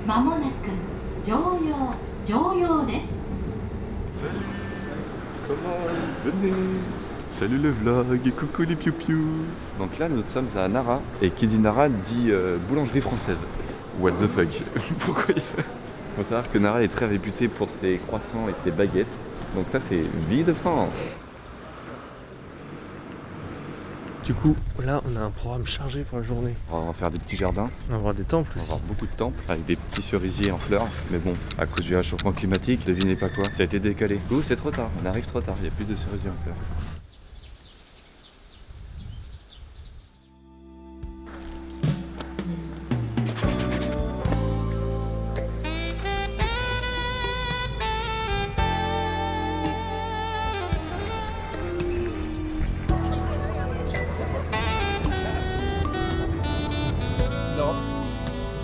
まもなく常用です。 Salut, comment venez? Salut le vlog et coucou les piou-piou. Donc là nous sommes à Nara et qui dit Nara dit boulangerie française. What the fuck? Pourquoi il faut savoir que Nara est très réputée pour ses croissants et ses baguettes. Donc là c'est Ville de France. Du coup, là, on a un programme chargé pour la journée. On va faire des petits jardins. On va avoir des temples On va aussi. avoir beaucoup de temples avec des petits cerisiers en fleurs. Mais bon, à cause du réchauffement climatique, devinez pas quoi, ça a été décalé. Ouh, c'est trop tard, on arrive trop tard, il n'y a plus de cerisiers en fleurs.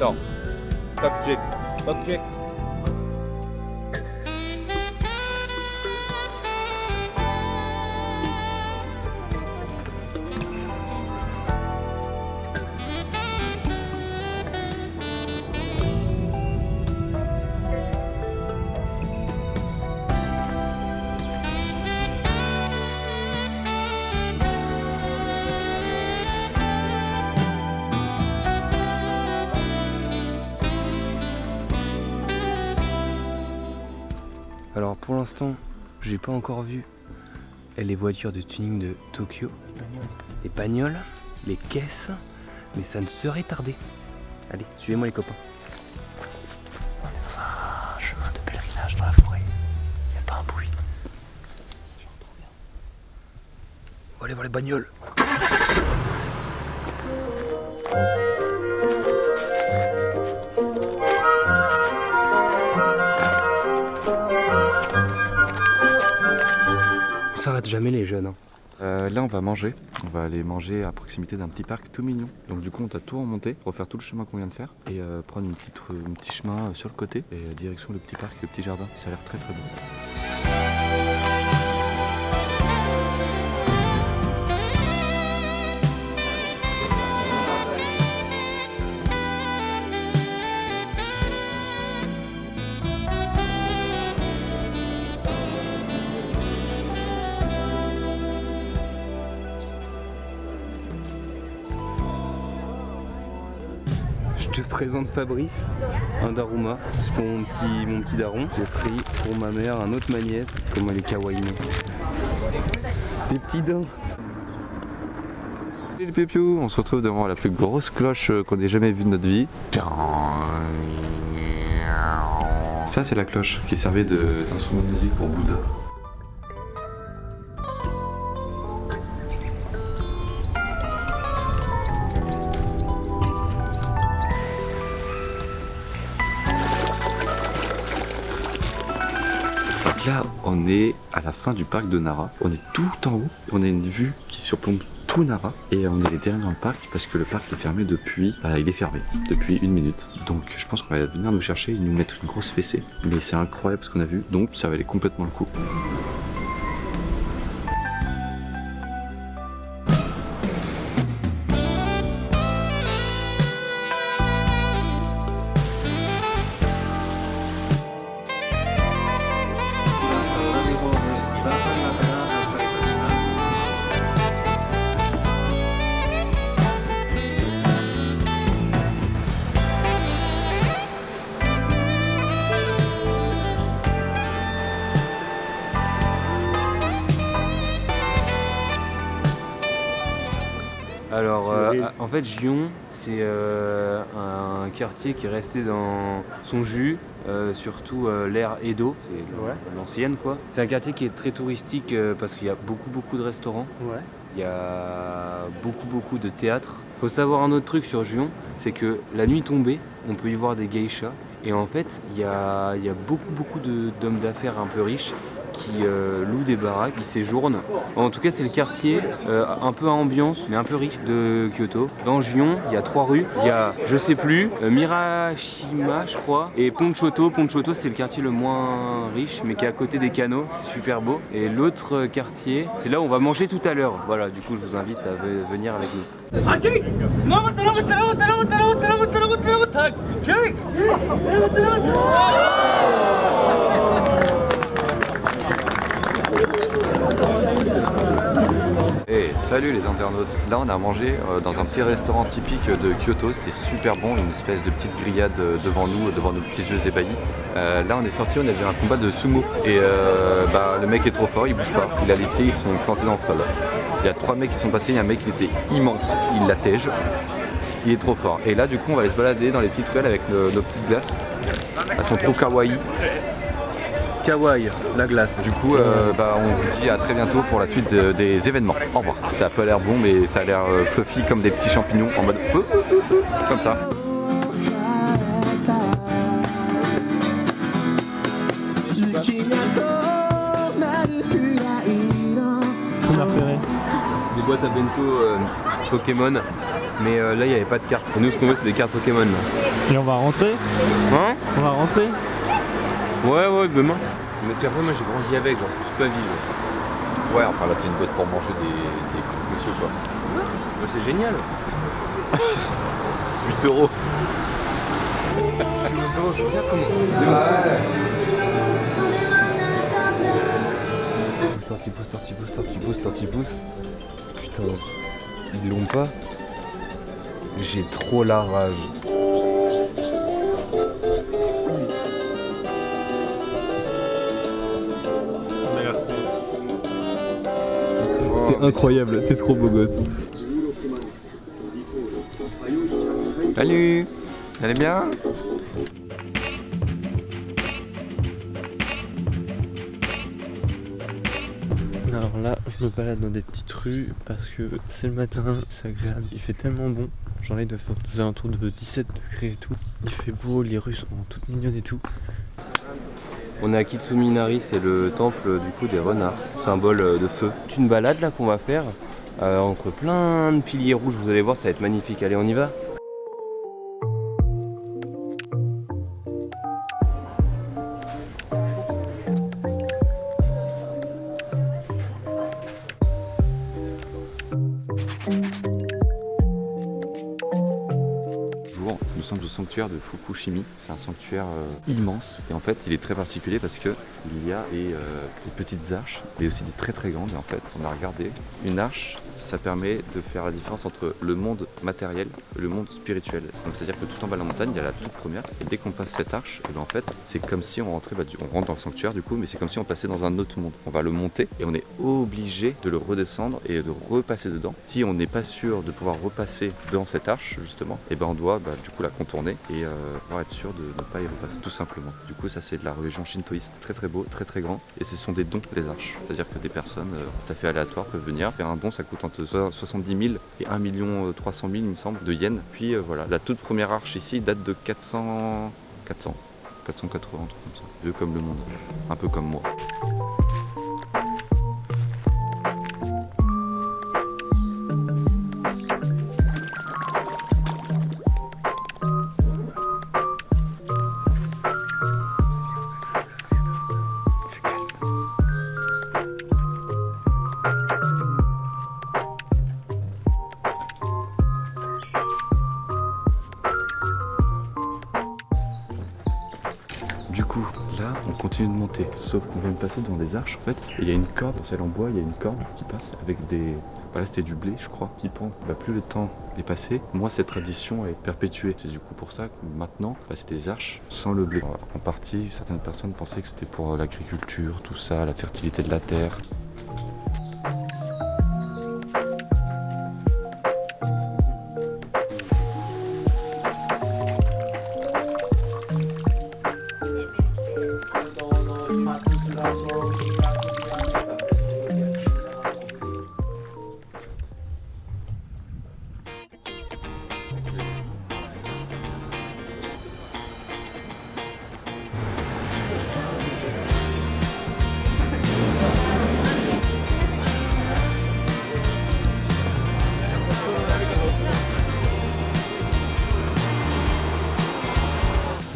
Non. Stop, Jake. Stop, Jake. Alors pour l'instant, j'ai pas encore vu les voitures de tuning de Tokyo, les bagnoles, les caisses, mais ça ne serait tardé. Allez, suivez-moi les copains. On est dans un chemin de pèlerinage dans la forêt. Il n'y a pas un bruit. C'est genre trop bien. On va aller voir les bagnoles. On s'arrête jamais les jeunes. Là on va manger. On va aller manger à proximité d'un petit parc tout mignon. Donc du coup on t'a tout remonté, refaire tout le chemin qu'on vient de faire et prendre un petit chemin sur le côté et direction le petit parc, le petit jardin. Ça a l'air très très beau. Je te présente Fabrice, un Daruma. C'est pour mon petit daron. J'ai pris pour ma mère un autre magnète. Comment elle est kawaii. Des petits dents. Salut les pépios, on se retrouve devant la plus grosse cloche qu'on ait jamais vue de notre vie. Ça c'est la cloche qui servait d'instrument de musique pour Bouddha. Donc là, on est à la fin du parc de Nara. On est tout en haut. On a une vue qui surplombe tout Nara. Et on est les derniers dans le parc parce que le parc est fermé depuis... il est fermé depuis 1 minute. Donc je pense qu'on va venir nous chercher et nous mettre une grosse fessée. Mais c'est incroyable ce qu'on a vu. Donc ça valait complètement le coup. Alors, en fait, Gion, c'est un quartier qui est resté dans son jus, surtout l'ère Edo, c'est l'ancienne quoi. C'est un quartier qui est très touristique parce qu'il y a beaucoup de restaurants. Ouais. Il y a beaucoup de théâtres. Faut savoir un autre truc sur Gion, c'est que la nuit tombée, on peut y voir des geishas. Et en fait, il y a beaucoup d'hommes d'affaires un peu riches qui louent des baraques, qui séjournent. En tout cas, c'est le quartier un peu à ambiance, mais un peu riche de Kyoto. Dans Gion, il y a 3 rues. Il y a, je sais plus, Mirashima, je crois, et Ponchoto. Ponchoto, c'est le quartier le moins riche, mais qui est à côté des canaux. C'est super beau. Et l'autre quartier, c'est là où on va manger tout à l'heure. Voilà, du coup, je vous invite à venir avec nous. Hey, salut les internautes. Là on a mangé dans un petit restaurant typique de Kyoto, c'était super bon, une espèce de petite grillade devant nous, devant nos petits yeux ébahis. Là on est sorti, on a vu un combat de sumo et le mec est trop fort, il bouge pas, il a les pieds, ils sont plantés dans le sol. Il y a 3 mecs qui sont passés, il y a un mec qui était immense, il la tège, il est trop fort. Et là du coup on va aller se balader dans les petites ruelles avec nos petites glaces, elles sont trop kawaii. Kawaii, la glace. Du coup, on vous dit à très bientôt pour la suite des événements. Au revoir. Ça a pas l'air bon, mais ça a l'air fluffy comme des petits champignons en mode comme ça. Des boîtes à bento Pokémon, mais là il n'y avait pas de cartes. Et nous ce qu'on veut c'est des cartes Pokémon. Et on va rentrer? Hein? On va rentrer? Ouais, demain. Parce qu'après moi j'ai grandi avec, genre c'est toute ma vie. Genre. Ouais, enfin là c'est une boîte pour manger des monsieur quoi. Ouais, c'est génial. 8 euros. Regarde comment. Tortipousse. Putain, ils l'ont pas. J'ai trop la rage. C'est incroyable, t'es trop beau gosse. Salut, vous allez bien? Alors là, je me balade dans des petites rues parce que c'est le matin, c'est agréable, il fait tellement bon. Genre là, il doit faire aux alentours de 17 degrés et tout. Il fait beau, les rues sont toutes mignonnes et tout. On est à Kitsumi Inari, c'est le temple du coup des renards, symbole de feu. C'est une balade là qu'on va faire entre plein de piliers rouges, vous allez voir, ça va être magnifique. Allez, on y va? Nous sommes au sanctuaire de Fukushimi, c'est un sanctuaire immense et en fait il est très particulier parce que il y a des petites arches mais aussi des très très grandes et en fait on a regardé une arche, ça permet de faire la différence entre le monde matériel et le monde spirituel. Donc c'est à dire que tout en bas de la montagne il y a la toute première et dès qu'on passe cette arche et ben en fait c'est comme si on rentrait, on rentre dans le sanctuaire du coup mais c'est comme si on passait dans un autre monde. On va le monter et on est obligé de le redescendre et de repasser dedans. Si on n'est pas sûr de pouvoir repasser dans cette arche justement et ben on doit du coup la contourner et pour être sûr de ne pas y repasser tout simplement. Du coup ça c'est de la religion shintoïste, très très beau, très très grand et ce sont des dons les arches. C'est à dire que des personnes tout à fait aléatoires peuvent venir faire un don, ça coûte entre 70 000 et 1 300 000 il me semble de yens. Puis voilà, la toute première arche ici date de 480, un truc comme ça. Vieux comme le monde, un peu comme moi. Du coup, là, on continue de monter, sauf qu'on vient de passer devant des arches en fait. Et il y a une corde, celle en bois, il y a une corde qui passe avec des... Voilà, c'était du blé, je crois, qui pend. Plus le temps est passé, moins cette tradition est perpétuée. C'est du coup pour ça que maintenant, c'est des arches sans le blé. En partie, certaines personnes pensaient que c'était pour l'agriculture, tout ça, la fertilité de la terre.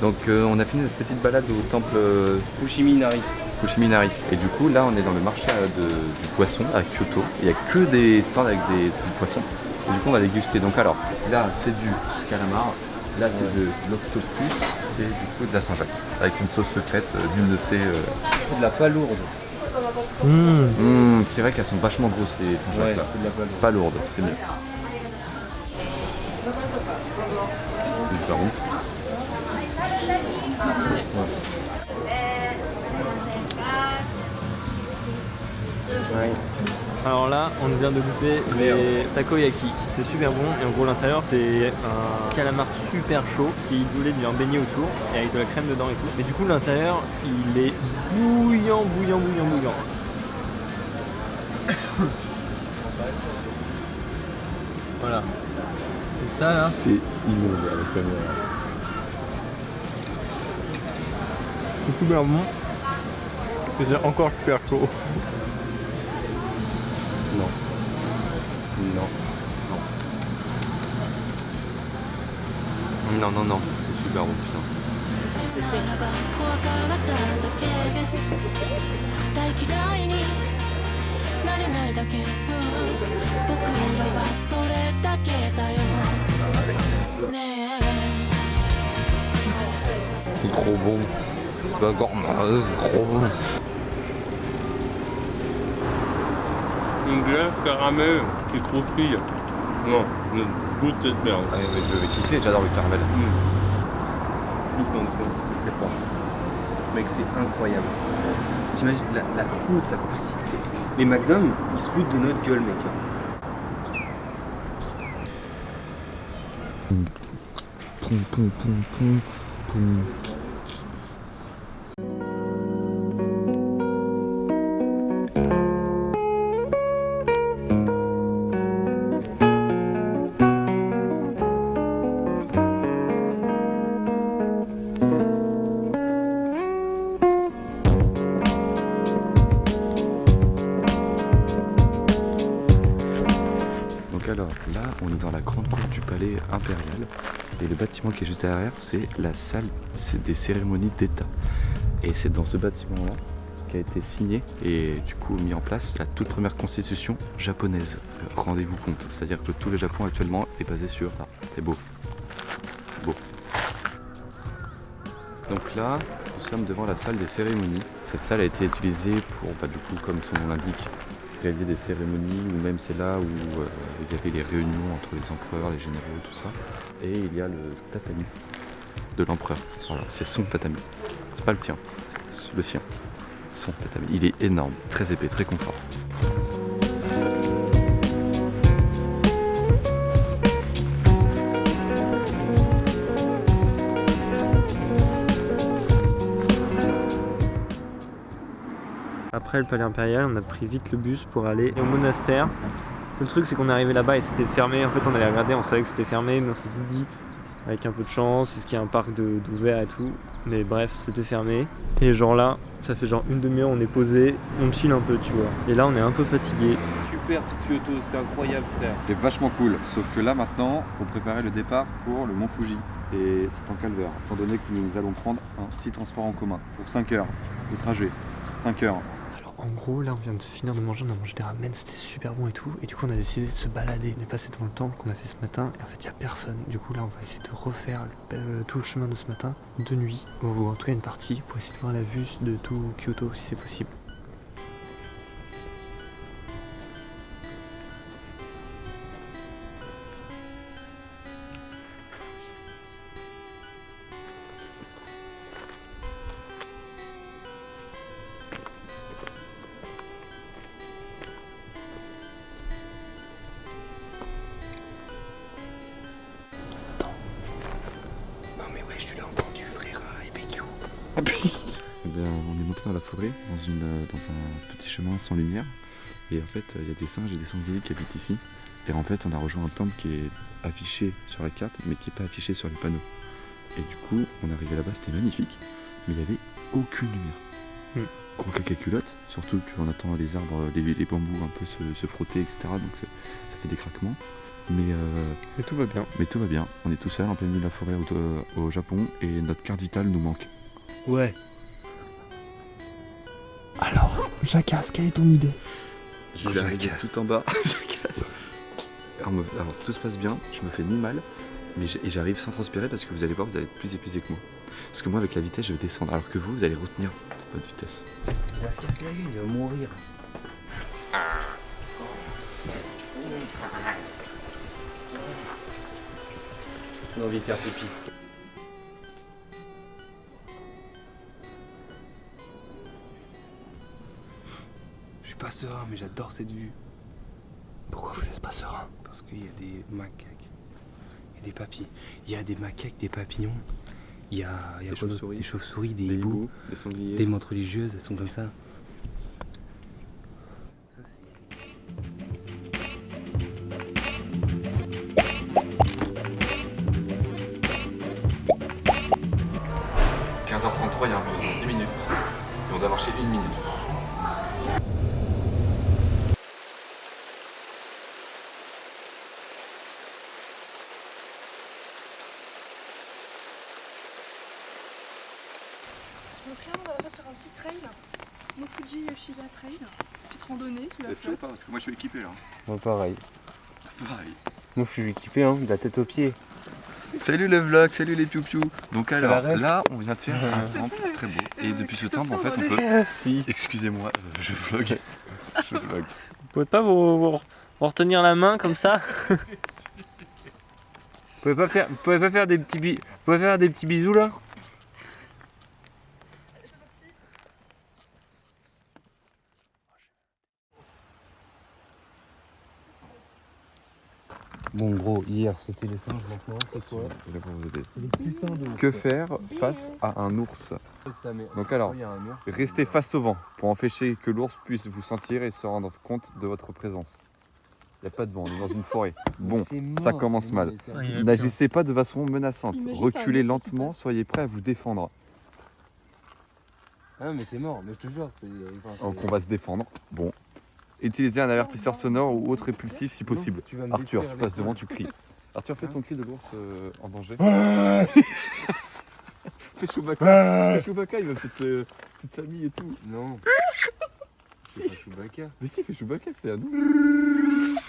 Donc on a fini notre petite balade au temple Fukushimi Inari. Et du coup là on est dans le marché du poisson à Kyoto. Il n'y a que des stands avec du poisson. Et du coup on va déguster. Donc alors là c'est du calamar, Là, c'est de l'octopus, c'est du coup de la Saint-Jacques, avec une sauce secrète d'une de ces. C'est de la palourde. C'est vrai qu'elles sont vachement grosses les Saint-Jacques là. c'est de la palourde. Pas lourdes, c'est mieux. C'est super bon. Alors là, on vient de goûter les takoyaki. C'est super bon et en gros l'intérieur c'est un calamar super chaud qui voulait lui en beignet autour et avec de la crème dedans et tout. Mais du coup l'intérieur il est bouillant. Voilà. Et ça là, C'est immonde à la caméra. c'est super bon. Et c'est encore super chaud. Non. Non, c'est super bon, putain. ならば怖がっただけ大嫌いになれないだけ、僕らはそれだけだよねえ C'est trop bon. La gourmande, c'est trop bon. Une glace caramel qui croustille. Non, goûte cette merde. Ah, mais je vais kiffer, j'adore le caramel. C'est très fort. Mec, c'est incroyable. T'imagines, la croûte, ça croustille. Les McDonald's, ils se foutent de notre gueule, mec. Donc alors, là, on est dans la grande cour du palais impérial. Et le bâtiment qui est juste derrière, c'est la salle des cérémonies d'État. Et c'est dans ce bâtiment-là qu'a été signé et du coup mis en place la toute première constitution japonaise. Rendez-vous compte, c'est-à-dire que tout le Japon actuellement est basé sur ça. C'est beau. Beau. Donc là, nous sommes devant la salle des cérémonies. Cette salle a été utilisée pour, du coup, comme son nom l'indique, réaliser des cérémonies, ou même c'est là où il y avait les réunions entre les empereurs, les généraux, tout ça. Et il y a le tatami de l'empereur. Voilà, c'est son tatami. C'est pas le tien, c'est le sien. Son tatami. Il est énorme, très épais, très confort. Après le palais impérial, on a pris vite le bus pour aller au monastère. Le truc c'est qu'on est arrivé là-bas et c'était fermé. En fait on avait regardé, on savait que c'était fermé, mais on s'était dit avec un peu de chance, est-ce qu'il y a un parc d'ouvert et tout. Mais bref, c'était fermé. Et genre là, ça fait genre une demi-heure, on est posé, on chill un peu, tu vois. Et là on est un peu fatigué. Super Kyoto, c'était incroyable, frère. C'est vachement cool, sauf que là maintenant, il faut préparer le départ pour le mont Fuji. Et c'est en calvaire, étant donné que nous allons prendre un 6 transports en commun pour 5 heures de trajet. 5 heures. En gros, là, on vient de finir de manger, on a mangé des ramen, c'était super bon et tout. Et du coup, on a décidé de se balader, de passer devant le temple qu'on a fait ce matin. Et en fait, il n'y a personne. Du coup, là, on va essayer de refaire tout le chemin de ce matin, de nuit, ou en tout cas une partie, pour essayer de voir la vue de tout Kyoto si c'est possible. Eh bien, on est monté dans la forêt, dans un petit chemin sans lumière. Et en fait, il y a des singes et des sangliers qui habitent ici. Et en fait, on a rejoint un temple qui est affiché sur la carte, mais qui n'est pas affiché sur les panneaux. Et du coup, on est arrivé là-bas, c'était magnifique, mais il n'y avait aucune lumière. Gros caca culotte, surtout qu'on attend les arbres, les bambous un peu se frotter, etc. Donc ça fait des craquements. Mais tout va bien. Mais tout va bien. On est tout seul en plein milieu de la forêt au Japon et notre carte vitale nous manque. Ouais. Alors, Jacasse, quelle est ton idée? Je vais arriver tout en bas. Alors si tout se passe bien, je me fais ni mal, Mais j'arrive sans transpirer parce que vous allez voir, vous allez être plus épuisé que moi. Parce que moi, avec la vitesse, je vais descendre, alors que vous, vous allez retenir votre vitesse. Il va se casser la gueule, il va mourir. J'ai envie de faire pipi. Je suis pas serein, mais j'adore cette vue. Pourquoi vous êtes pas serein? Parce qu'il y a des macaques, il y a des papillons, il y a des macaques, des papillons, il y a Des quoi d'autre? chauves-souris. Des chauves-souris, des Des hiboux, hiboux, des sangliers. des menthes religieuses, elles sont comme ça. Ça c'est... 15h33, il y a un bus dans 10 minutes. Et on doit marcher 1 minute. Donc là, on va sur un petit trail, Mont Fuji Yoshiba Trail, petite randonnée sous la flotte. parce que moi je suis équipé là. Moi pareil. Pareil. Moi je suis équipé, hein, de la tête aux pieds. Salut le vlog, salut les piou-piou. Donc alors, rêve. là, on vient de faire un temple très beau. Et depuis ce temple, en fait, on peut... Si. Excusez-moi, je vlog. Je vlog. Vous pouvez pas vous retenir la main comme ça? Vous pouvez pas faire des petits bisous là? Bon gros, hier c'était les singes, maintenant c'est quoi? Je vais là pour vous aider. C'est des putains de... Que faire face à un ours? Donc alors, il y a un ours. restez face au vent pour empêcher que l'ours puisse vous sentir et se rendre compte de votre présence. Il n'y a pas de vent, on est dans une forêt. Bon, ça commence mal. N'agissez pas de façon menaçante. Imagine, Reculez t'as un ours qui lentement, passe. soyez prêts à vous défendre. Ah mais c'est mort, mais je te jure, c'est... Donc on va se défendre. Bon. Utilisez un avertisseur sonore ou autre répulsif si possible. tu vas me Arthur, détruire tu avec passes toi. devant, tu cries. Arthur, fais ton cri de l'ours en danger. Fais Chewbacca. Fais Chewbacca, il va peut-être petite famille et tout. Non. C'est pas Chewbacca. Mais si, fais Chewbacca, c'est un ours.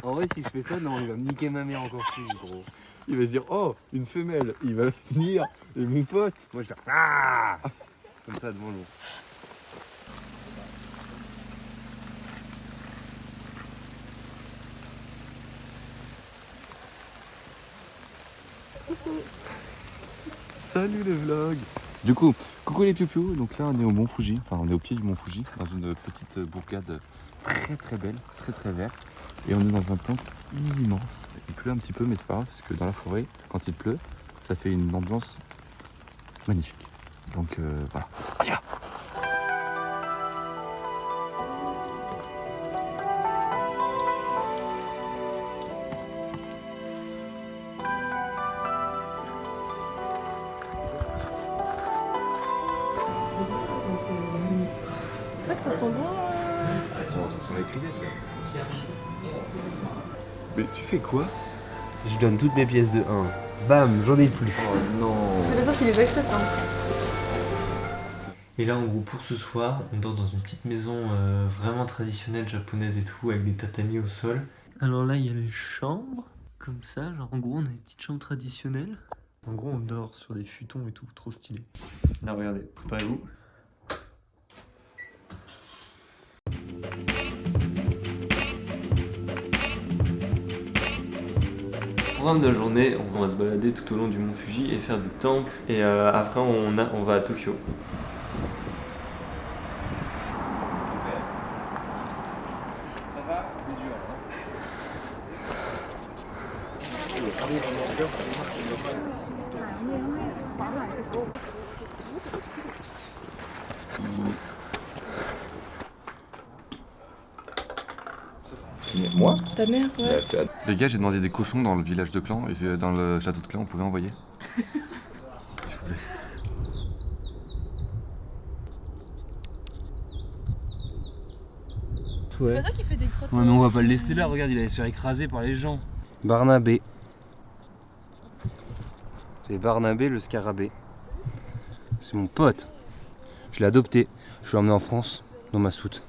En vrai, si je fais ça, non, il va me niquer ma mère encore plus, gros. Il va se dire, oh, une femelle. Il va venir. Et mon pote. Moi, je vais faire... Ah comme ça devant l'ours. Salut les vlogs. Du coup, coucou les piou-piou. Donc là, on est au Mont Fuji. Enfin, on est au pied du Mont Fuji, dans une petite bourgade très très belle, très très verte. Et on est dans un temple immense. Il pleut un petit peu, mais c'est pas grave, parce que dans la forêt, quand il pleut, ça fait une ambiance magnifique. Donc voilà. Aïe. C'est vrai que ça sent bon. Ça sent les crillettes là. Mais tu fais quoi? Je donne toutes mes pièces de 1. Bam, j'en ai plus. Oh non. C'est bien sûr qu'il les accepte. Hein. Et là en gros pour ce soir, on dort dans une petite maison vraiment traditionnelle japonaise et tout, avec des tatamis au sol. Alors là il y a les chambres, comme ça, genre en gros on a une petite chambre traditionnelle. En gros on dort sur des futons et tout, trop stylé. Là regardez, préparez-vous. Programme de la journée, on va se balader tout au long du mont Fuji et faire du temple. Et après on va à Tokyo. Moi? Ta mère, ouais. Les gars, j'ai demandé des cochons dans le village de Clan et dans le château de Clan, on pouvait envoyer. S'il vous plaît. C'est pas ça qui fait des crottes. Ouais, mais on va pas le laisser là, regarde, il allait se faire écraser par les gens. Barnabé. C'est Barnabé le scarabée. C'est mon pote. Je l'ai adopté. Je l'ai emmené en France, dans ma soute.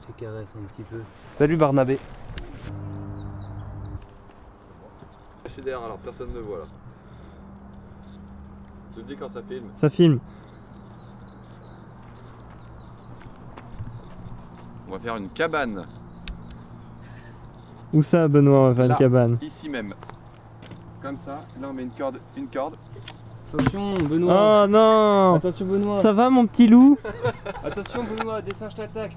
Je te caresse un petit peu. Salut Barnabé. lampadaire, alors personne ne voit là. Tu me dis quand ça filme. Ça filme. On va faire une cabane, Où ça, Benoît, on va faire Là. une cabane? ici même. Comme ça, là on met une corde. Attention Benoît. Oh non! Attention Benoît. Ça va, mon petit loup? Attention Benoît, des singes t'attaquent.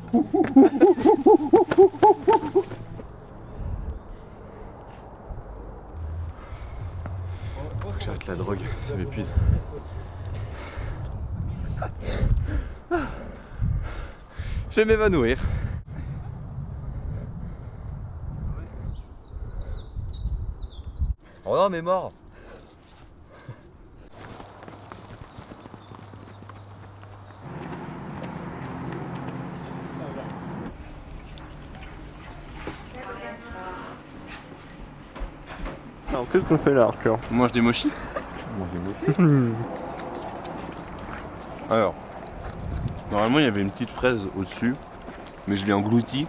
Faut que j'arrête la drogue, ça m'épuise. Je vais m'évanouir. Oh non mais mort. Alors, qu'est-ce qu'on fait là, Arthur? On mange des mochis. Alors, normalement il y avait une petite fraise au-dessus, mais je l'ai engloutie.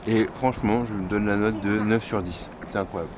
Et franchement, je me donne la note de 9 sur 10. C'est incroyable.